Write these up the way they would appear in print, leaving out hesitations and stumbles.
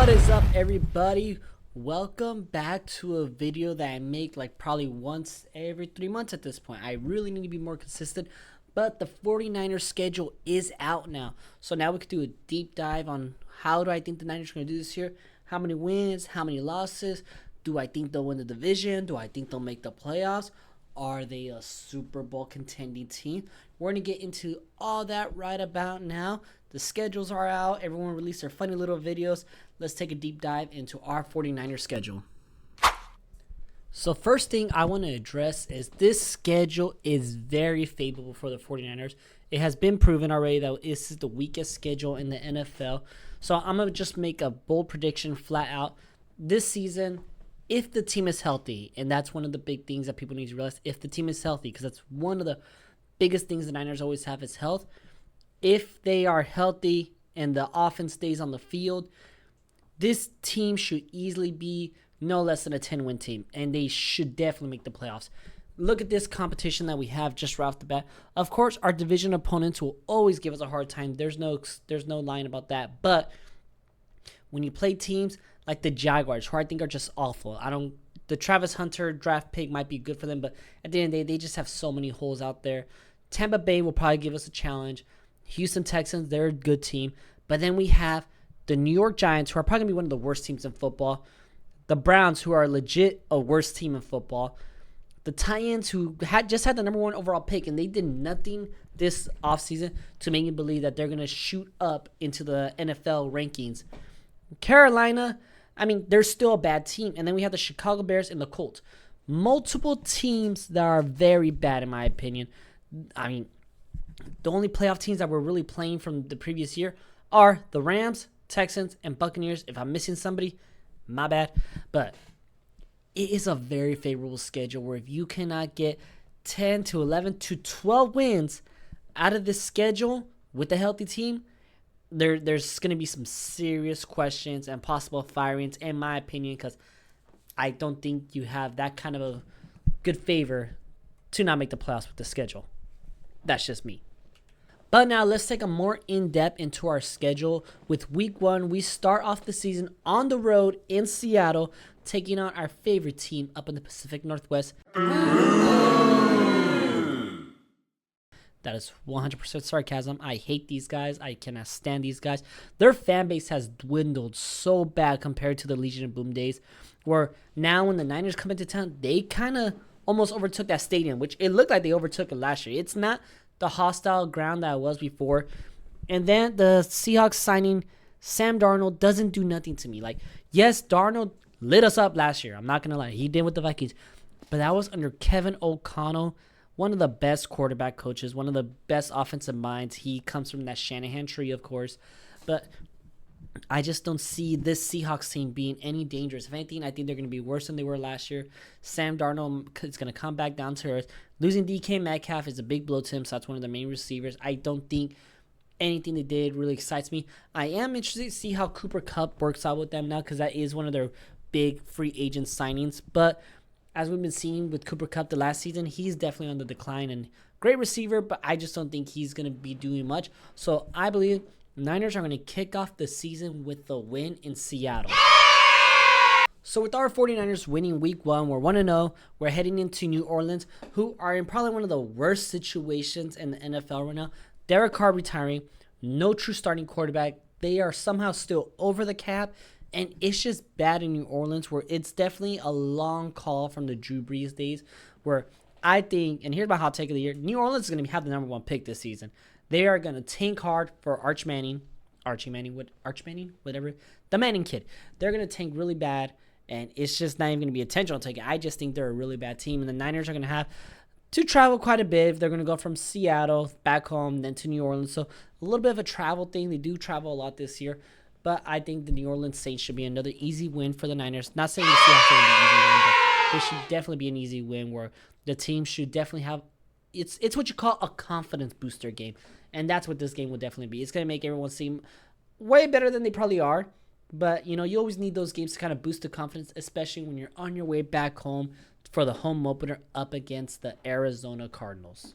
What is up, everybody? Welcome back to a video that I make like probably once every 3 months at this point. I really need to be more consistent, but the 49ers schedule is out now. So now we could do a deep dive on how do I think the Niners are going to do this year? How many wins? How many losses? Do I think they'll win the division? Do I think they'll make the playoffs? Are they a Super Bowl contending team? We're going to get into all that right about now. The schedules are out. Everyone released their funny little videos. Let's take a deep dive into our 49ers schedule. So first thing I want to address is this schedule is very favorable for the 49ers. It has been proven already that this is the weakest schedule in the NFL. So I'm going to just make a bold prediction flat out. This season, if the team is healthy, and that's one of the big things that people need to realize, if the team is healthy, because that's one of the biggest things the Niners always have is health. If they are healthy and the offense stays on the field, this team should easily be no less than a 10-win team, and they should definitely make the playoffs. Look at this competition that we have just right off the bat. Of course, our division opponents will always give us a hard time. There's no line about that. But when you play teams like the Jaguars, who I think are just awful, the Travis Hunter draft pick might be good for them, but at the end of the day, they just have so many holes out there. Tampa Bay will probably give us a challenge. Houston Texans, they're a good team. But then we have the New York Giants, who are probably going to be one of the worst teams in football. The Browns, who are legit a worst team in football. The Titans, who just had the number 1 overall pick, and they did nothing this offseason to make me believe that they're going to shoot up into the NFL rankings. Carolina, they're still a bad team. And then we have the Chicago Bears and the Colts. Multiple teams that are very bad, in my opinion. The only playoff teams that were really playing from the previous year are the Rams, Texans, and Buccaneers. If I'm missing somebody, my bad. But it is a very favorable schedule where if you cannot get 10 to 11 to 12 wins out of this schedule with a healthy team, there's going to be some serious questions and possible firings, in my opinion, because I don't think you have that kind of a good favor to not make the playoffs with the schedule. That's just me. But now let's take a more in-depth into our schedule. With week 1, we start off the season on the road in Seattle, taking on our favorite team up in the Pacific Northwest. That is 100% sarcasm. I hate these guys. I cannot stand these guys. Their fan base has dwindled so bad compared to the Legion of Boom days, where now when the Niners come into town, they kind of almost overtook that stadium, which it looked like they overtook it last year. It's not the hostile ground that it was before. And then the Seahawks signing Sam Darnold doesn't do nothing to me. Yes, Darnold lit us up last year. I'm not going to lie. He did with the Vikings. But that was under Kevin O'Connell, one of the best quarterback coaches, one of the best offensive minds. He comes from that Shanahan tree, of course. But I just don't see this Seahawks team being any dangerous. If anything, I think they're going to be worse than they were last year. Sam Darnold is going to come back down to earth. Losing DK Metcalf is a big blow to him, so that's one of the main receivers. I don't think anything they did really excites me. I am interested to see how Cooper Kupp works out with them now, because that is one of their big free agent signings. But as we've been seeing with Cooper Kupp the last season, he's definitely on the decline, and great receiver, but I just don't think he's going to be doing much. So I believe Niners are going to kick off the season with the win in Seattle. So with our 49ers winning week 1, we're 1-0. We're heading into New Orleans, who are in probably one of the worst situations in the NFL right now. Derek Carr retiring, no true starting quarterback. They are somehow still over the cap, and it's just bad in New Orleans, where it's definitely a long call from the Drew Brees days, where I think, and here's my hot take of the year, New Orleans is going to have the number 1 pick this season. They are going to tank hard for Archie Manning, whatever, the Manning kid. They're going to tank really bad, and it's just not even going to be intentional taking. I just think they're a really bad team, and the Niners are going to have to travel quite a bit. They're going to go from Seattle back home, then to New Orleans. So a little bit of a travel thing. They do travel a lot this year, but I think the New Orleans Saints should be another easy win for the Niners. Not saying the Seahawks are going to be an easy win, but this should definitely be an easy win where the team should definitely have it's what you call a confidence booster game. And that's what this game will definitely be. It's going to make everyone seem way better than they probably are. But, you always need those games to kind of boost the confidence, especially when you're on your way back home for the home opener up against the Arizona Cardinals.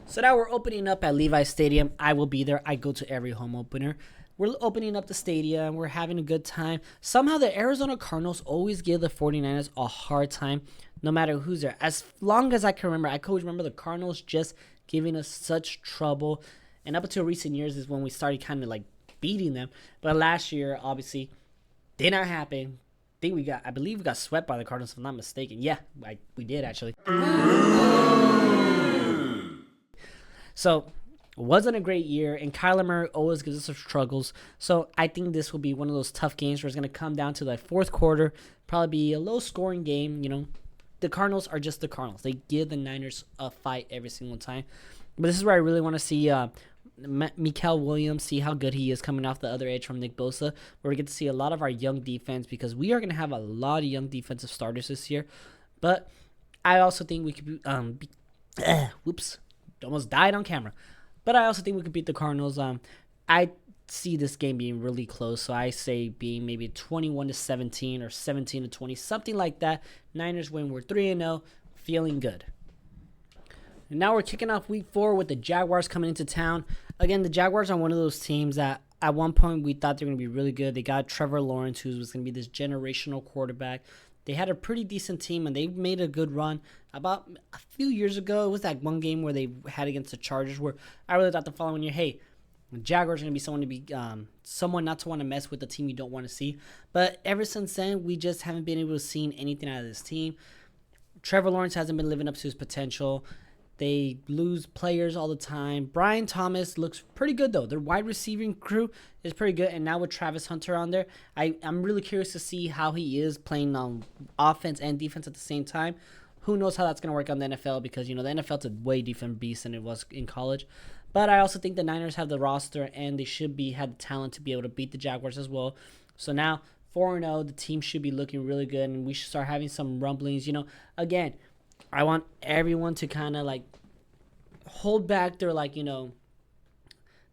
So now we're opening up at Levi's Stadium. I will be there. I go to every home opener. we're opening up the stadium. We're having a good time. Somehow the Arizona Cardinals always give the 49ers a hard time, no matter who's there. As long as I can remember, I can always remember the Cardinals just giving us such trouble. And up until recent years is when we started kind of like beating them. But last year, obviously, did not happen. I believe we got swept by the Cardinals, if I'm not mistaken. Yeah, we did actually. So, wasn't a great year, and Kyler Murray always gives us some struggles. So, I think this will be one of those tough games where it's going to come down to the fourth quarter. Probably be a low-scoring game. You know, the Cardinals are just the Cardinals. They give the Niners a fight every single time. But this is where I really want to see Mikael Williams, see how good he is coming off the other edge from Nick Bosa, where we get to see a lot of our young defense, because we are going to have a lot of young defensive starters this year. But I also think we could whoops, almost died on camera. But I also think we could beat the Cardinals. I see this game being really close, so I say being maybe 21-17 or 17-20, something like that. Niners win. We're 3-0, feeling good. And now we're kicking off week 4 with the Jaguars coming into town. Again, the Jaguars are one of those teams that at one point we thought they were going to be really good. They got Trevor Lawrence, who was going to be this generational quarterback. They had a pretty decent team, and they made a good run. About a few years ago, it was that one game where they had against the Chargers, where I really thought the following year, hey, the Jaguars are going to be someone not to want to mess with, the team you don't want to see. But ever since then, we just haven't been able to see anything out of this team. Trevor Lawrence hasn't been living up to his potential. They lose players all the time. Brian Thomas looks pretty good, though. Their wide receiving crew is pretty good. And now with Travis Hunter on there, I'm really curious to see how he is playing on offense and defense at the same time. Who knows how that's going to work on the NFL, because, you know, the NFL's a way different beast than it was in college. But I also think the Niners have the roster, and they should have the talent to be able to beat the Jaguars as well. So now, 4-0, the team should be looking really good, and we should start having some rumblings. You know, again, I want everyone to kind of like hold back their, like, you know,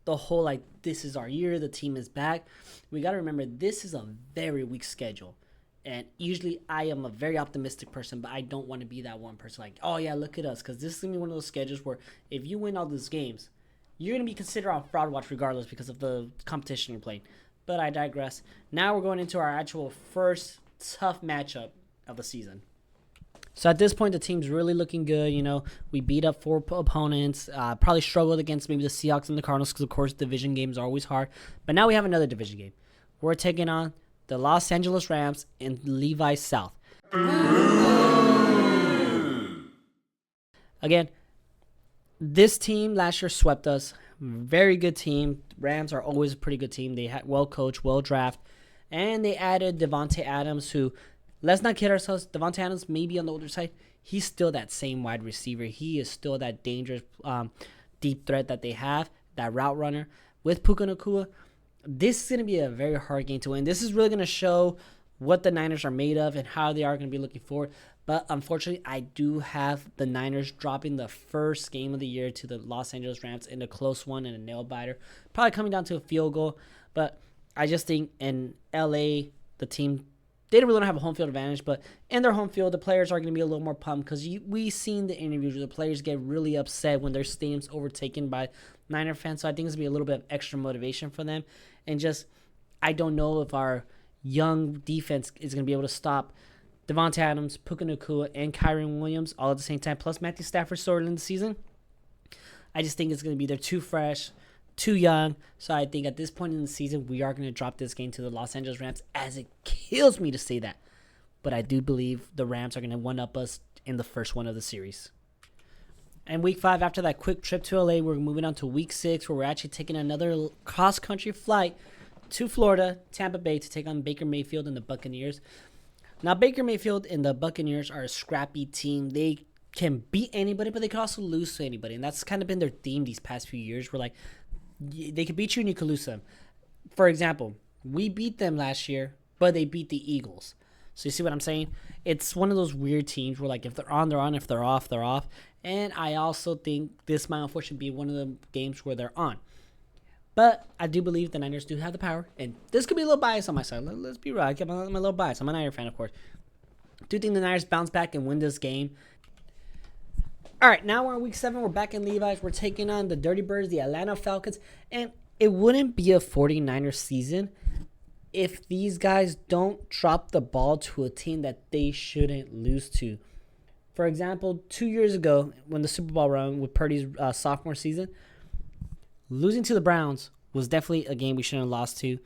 the whole like, this is our year, the team is back. We got to remember, this is a very weak schedule. And usually I am a very optimistic person, but I don't want to be that one person like, oh yeah, look at us. Because this is going to be one of those schedules where if you win all these games, you're going to be considered on fraud watch regardless because of the competition you're playing. But I digress. Now we're going into our actual first tough matchup of the season. So at this point, the team's really looking good. You know, we beat up 4 opponents, probably struggled against maybe the Seahawks and the Cardinals because, of course, division games are always hard. But now we have another division game. We're taking on the Los Angeles Rams in Levi's South. Again, this team last year swept us. Very good team. Rams are always a pretty good team. They had well coached, well drafted. And they added Devontae Adams, who, let's not kid ourselves, Devontae Adams may be on the older side. He's still that same wide receiver. He is still that dangerous deep threat that they have, that route runner. With Puka Nacua, this is going to be a very hard game to win. This is really going to show what the Niners are made of and how they are going to be looking forward. But unfortunately, I do have the Niners dropping the first game of the year to the Los Angeles Rams in a close one and a nail-biter. Probably coming down to a field goal. But I just think in LA, the team, they really don't have a home field advantage, but in their home field, the players are going to be a little more pumped because we've seen the interviews where the players get really upset when their stadium's overtaken by Niner fans. So I think it's going to be a little bit of extra motivation for them. And just, I don't know if our young defense is going to be able to stop Devontae Adams, Puka Nacua, and Kyren Williams all at the same time, plus Matthew Stafford started in the season. I just think it's going to be they're too fresh, too young. So I think at this point in the season, we are going to drop this game to the Los Angeles Rams, as it kills me to say that. But I do believe the Rams are going to one-up us in the first one of the series. And week 5, after that quick trip to LA, we're moving on to week 6, where we're actually taking another cross-country flight to Florida, Tampa Bay, to take on Baker Mayfield and the Buccaneers. Now, Baker Mayfield and the Buccaneers are a scrappy team. They can beat anybody, but they can also lose to anybody. And that's kind of been their theme these past few years, where, like, they can beat you and you can lose them. For example, we beat them last year, but they beat the Eagles. So you see what I'm saying? It's one of those weird teams where, like, if they're on, they're on. If they're off, they're off. And I also think this might unfortunately be one of the games where they're on. But I do believe the Niners do have the power. And this could be a little bias on my side. Let's be real. I'm a little biased. I'm a Niner fan, of course. I do think the Niners bounce back and win this game. All right, now we're in week 7. We're back in Levi's. We're taking on the Dirty Birds, the Atlanta Falcons. And it wouldn't be a 49ers season if these guys don't drop the ball to a team that they shouldn't lose to. For example, 2 years ago, when the Super Bowl run with Purdy's sophomore season, losing to the Browns was definitely a game we shouldn't have lost to,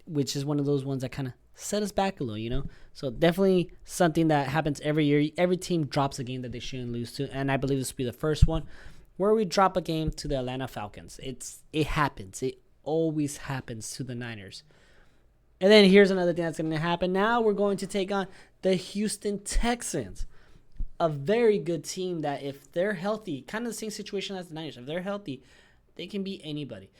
which is one of those ones that kind of set us back a little, you know? So definitely something that happens every year. Every team drops a game that they shouldn't lose to, and I believe this will be the first one where we drop a game to the Atlanta Falcons. It happens. It always happens to the Niners. And then here's another thing that's going to happen. Now we're going to take on the Houston Texans, a very good team that if they're healthy, kind of the same situation as the Niners, if they're healthy, they can beat anybody.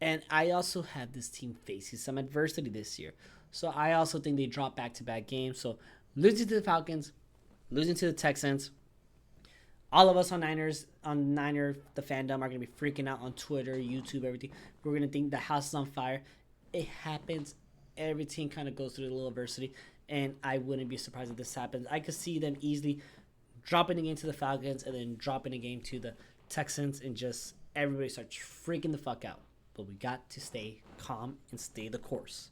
And I also have this team facing some adversity this year. So I also think they drop back-to-back games. So losing to the Falcons, losing to the Texans, all of us on Niner, the fandom, are going to be freaking out on Twitter, YouTube, everything. We're going to think the house is on fire. It happens. Every team kind of goes through a little adversity, and I wouldn't be surprised if this happens. I could see them easily dropping a game to the Falcons and then dropping a game to the Texans, and just everybody starts freaking the fuck out. But we got to stay calm and stay the course.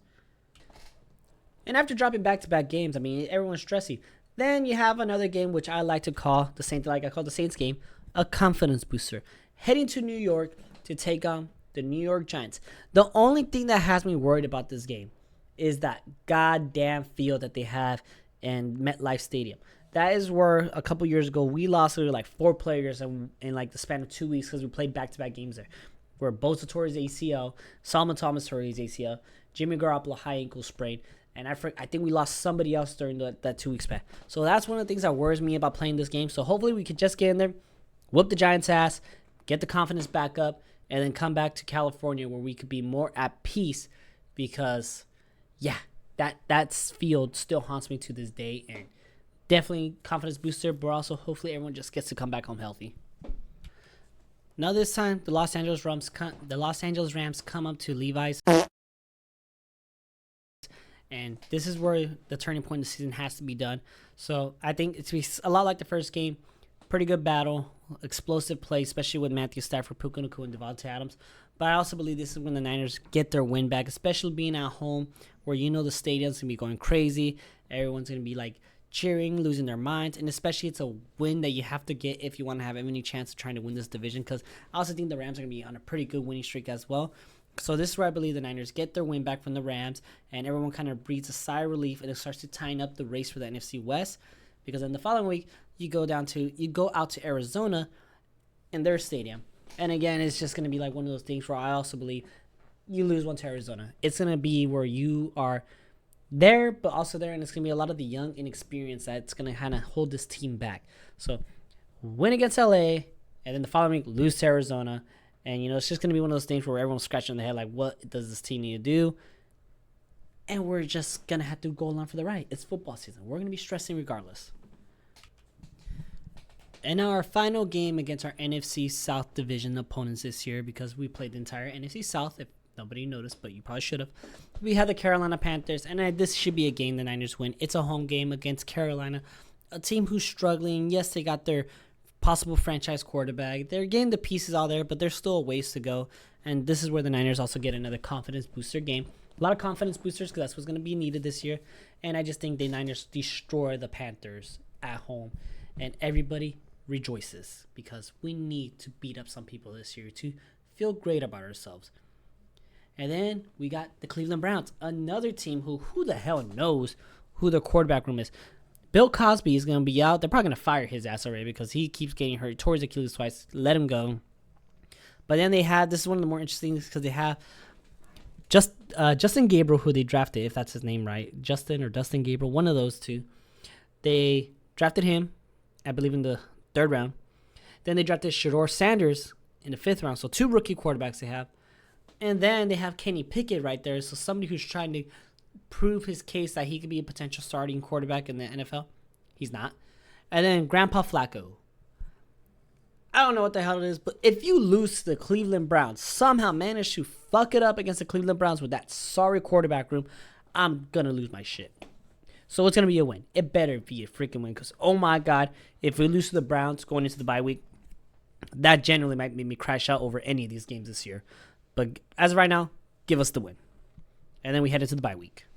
And after dropping back-to-back games, I mean, everyone's stressy. Then you have another game, which I like to call the Saints, like I call the Saints game, a confidence booster. Heading to New York to take on the New York Giants. The only thing that has me worried about this game is that goddamn field that they have in MetLife Stadium. That is where a couple years ago we lost like 4 players in like the span of 2 weeks because we played back-to-back games there. Where Bosa tore his ACL, Solomon Thomas tore his ACL, Jimmy Garoppolo high ankle sprain, and I think we lost somebody else during that 2 week span. So that's one of the things that worries me about playing this game. So hopefully we could just get in there, whoop the Giants' ass, get the confidence back up, and then come back to California where we could be more at peace because, yeah, that field still haunts me to this day, and definitely confidence booster, but also hopefully everyone just gets to come back home healthy. Now this time, the Los Angeles Rams come up to Levi's, and this is where the turning point of the season has to be done. So I think it's a lot like the first game. Pretty good battle, explosive play, especially with Matthew Stafford, Puka Nacua, and Devontae Adams. But I also believe this is when the Niners get their win back, especially being at home where you know the stadium's going to be going crazy. Everyone's going to be like cheering, losing their minds, and especially it's a win that you have to get if you want to have any chance of trying to win this division, because I also think the Rams are going to be on a pretty good winning streak as well. So this is where I believe the Niners get their win back from the Rams, and everyone kind of breathes a sigh of relief, and it starts to tighten up the race for the NFC West, because then the following week you go out to Arizona in their stadium, and again it's just going to be like one of those things where I also believe you lose one to Arizona. It's going to be where you are there, but also there, and it's going to be a lot of the young inexperience that's going to kind of hold this team back. So win against LA, and then the following week lose to Arizona, and it's just going to be one of those things where everyone's scratching their head like, what does this team need to do? And we're just going to have to go along for the ride. It's football season. We're going to be stressing regardless. And now our final game against our NFC South division opponents this year, because we played the entire NFC South, if nobody noticed, but you probably should have. We had the Carolina Panthers, and this should be a game the Niners win. It's a home game against Carolina, a team who's struggling. Yes, they got their possible franchise quarterback. They're getting the pieces out there, but there's still a ways to go. And this is where the Niners also get another confidence booster game. A lot of confidence boosters, because that's what's going to be needed this year. And I just think the Niners destroy the Panthers at home. And everybody rejoices, because we need to beat up some people this year to feel great about ourselves. And then we got the Cleveland Browns, another team who the hell knows who their quarterback room is. Bill Cosby is going to be out. They're probably going to fire his ass already because he keeps getting hurt. Tore his Achilles twice. Let him go. But then this is one of the more interesting things, because they have Justin Gabriel, who they drafted, if that's his name right. Justin or Dustin Gabriel, one of those two. They drafted him, I believe, in the 3rd round. Then they drafted Shedeur Sanders in the 5th round. So 2 rookie quarterbacks they have. And then they have Kenny Pickett right there. So somebody who's trying to prove his case that he could be a potential starting quarterback in the NFL. He's not. And then Grandpa Flacco. I don't know what the hell it is, but if you lose to the Cleveland Browns, somehow manage to fuck it up against the Cleveland Browns with that sorry quarterback room, I'm going to lose my shit. So it's going to be a win. It better be a freaking win, because, oh my God, if we lose to the Browns going into the bye week, that generally might make me crash out over any of these games this year. But as of right now, give us the win. And then we head into the bye week.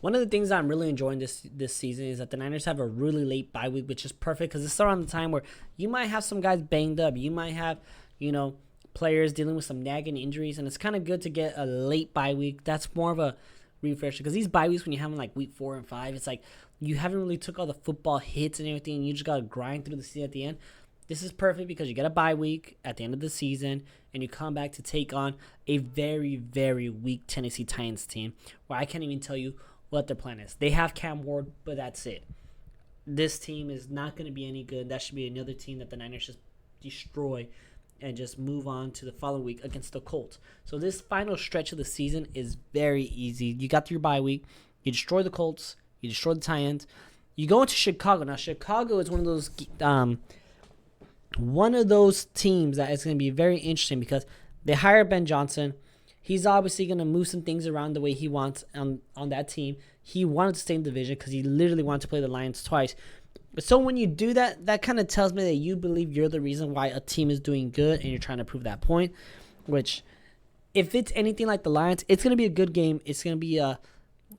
One of the things that I'm really enjoying this season is that the Niners have a really late bye week, which is perfect because it's around the time where you might have some guys banged up. You might have, players dealing with some nagging injuries, and it's kind of good to get a late bye week. That's more of a refresher because these bye weeks, when you have them like week 4 and 5, it's like you haven't really took all the football hits and everything. And you just got to grind through the season at the end. This is perfect because you get a bye week at the end of the season, and you come back to take on a very, very weak Tennessee Titans team where I can't even tell you what their plan is. They have Cam Ward, but that's it. This team is not going to be any good. That should be another team that the Niners just destroy and just move on to the following week against the Colts. So this final stretch of the season is very easy. You got your bye week. You destroy the Colts. You destroy the Titans. You go into Chicago. Now, Chicago is one of those teams that is going to be very interesting because they hire Ben Johnson. He's obviously going to move some things around the way he wants on that team. He wanted to stay in the division because he literally wanted to play the Lions twice. But so when you do that, that kind of tells me that you believe you're the reason why a team is doing good and you're trying to prove that point, which if it's anything like the Lions, it's going to be a good game. It's going to be a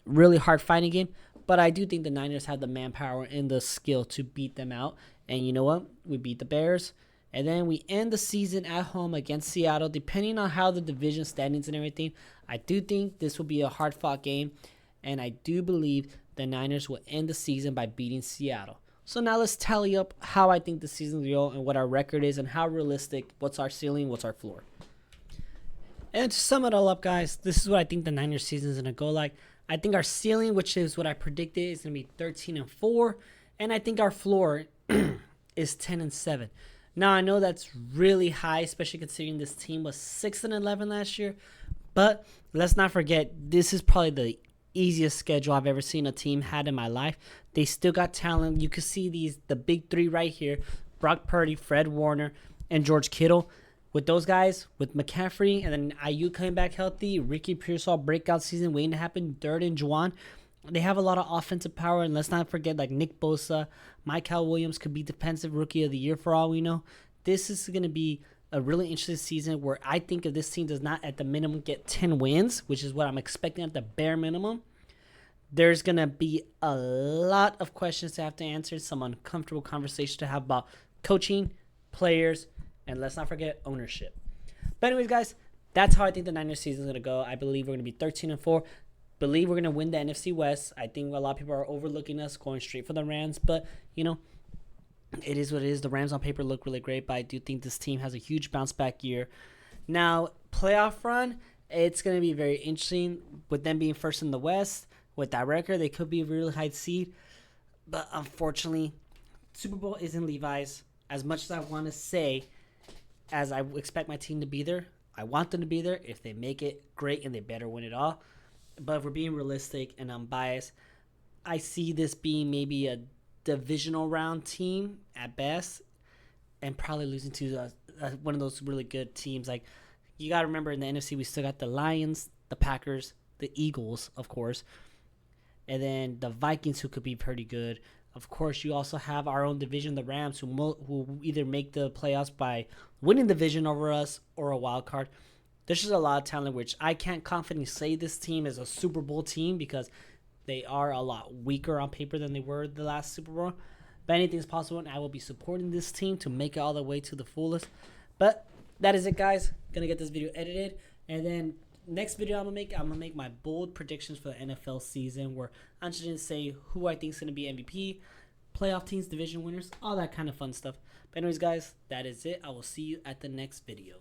really hard fighting game. But I do think the Niners have the manpower and the skill to beat them out. And you know what? We beat the Bears. And then we end the season at home against Seattle. Depending on how the division standings and everything, I do think this will be a hard-fought game. And I do believe the Niners will end the season by beating Seattle. So now let's tally up how I think the season will go and what our record is and how realistic, what's our ceiling, what's our floor. And to sum it all up, guys, this is what I think the Niners season is going to go like. I think our ceiling, which is what I predicted, is going to be 13-4. And I think our floor is 10-7. Now, I know that's really high, especially considering this team was 6-11 last year. But let's not forget, this is probably the easiest schedule I've ever seen a team had in my life. They still got talent. You can see the big three right here: Brock Purdy, Fred Warner, and George Kittle. With those guys, with McCaffrey, and then Ayuk coming back healthy, Ricky Pearsall breakout season waiting to happen, Third and Juwan. They have a lot of offensive power, and let's not forget like Nick Bosa, Michael Williams could be defensive rookie of the year for all we know. This is going to be a really interesting season where I think if this team does not at the minimum get 10 wins, which is what I'm expecting at the bare minimum, there's going to be a lot of questions to have to answer, some uncomfortable conversations to have about coaching, players, and let's not forget ownership. But anyways, guys, that's how I think the Niners season is going to go. I believe we're going to be 13-4. Believe we're going to win the NFC West. I think a lot of people are overlooking us, going straight for the Rams. But, it is what it is. The Rams on paper look really great, but I do think this team has a huge bounce back year. Now, playoff run, it's going to be very interesting with them being first in the West. With that record, they could be a really high seed. But unfortunately, Super Bowl is in Levi's. As much as I want to say, as I expect my team to be there, I want them to be there. If they make it, great, and they better win it all. But if we're being realistic and unbiased, I see this being maybe a divisional round team at best and probably losing to one of those really good teams. Like, you got to remember in the NFC, we still got the Lions, the Packers, the Eagles, of course, and then the Vikings, who could be pretty good. Of course, you also have our own division, the Rams, who either make the playoffs by winning the division over us or a wild card. There's just a lot of talent, which I can't confidently say this team is a Super Bowl team because they are a lot weaker on paper than they were the last Super Bowl. But anything's possible, and I will be supporting this team to make it all the way to the fullest. But that is it, guys. Gonna get this video edited, and then next video I'm gonna make my bold predictions for the NFL season, where I'm just gonna say who I think is gonna be MVP, playoff teams, division winners, all that kind of fun stuff. But anyways, guys, that is it. I will see you at the next video.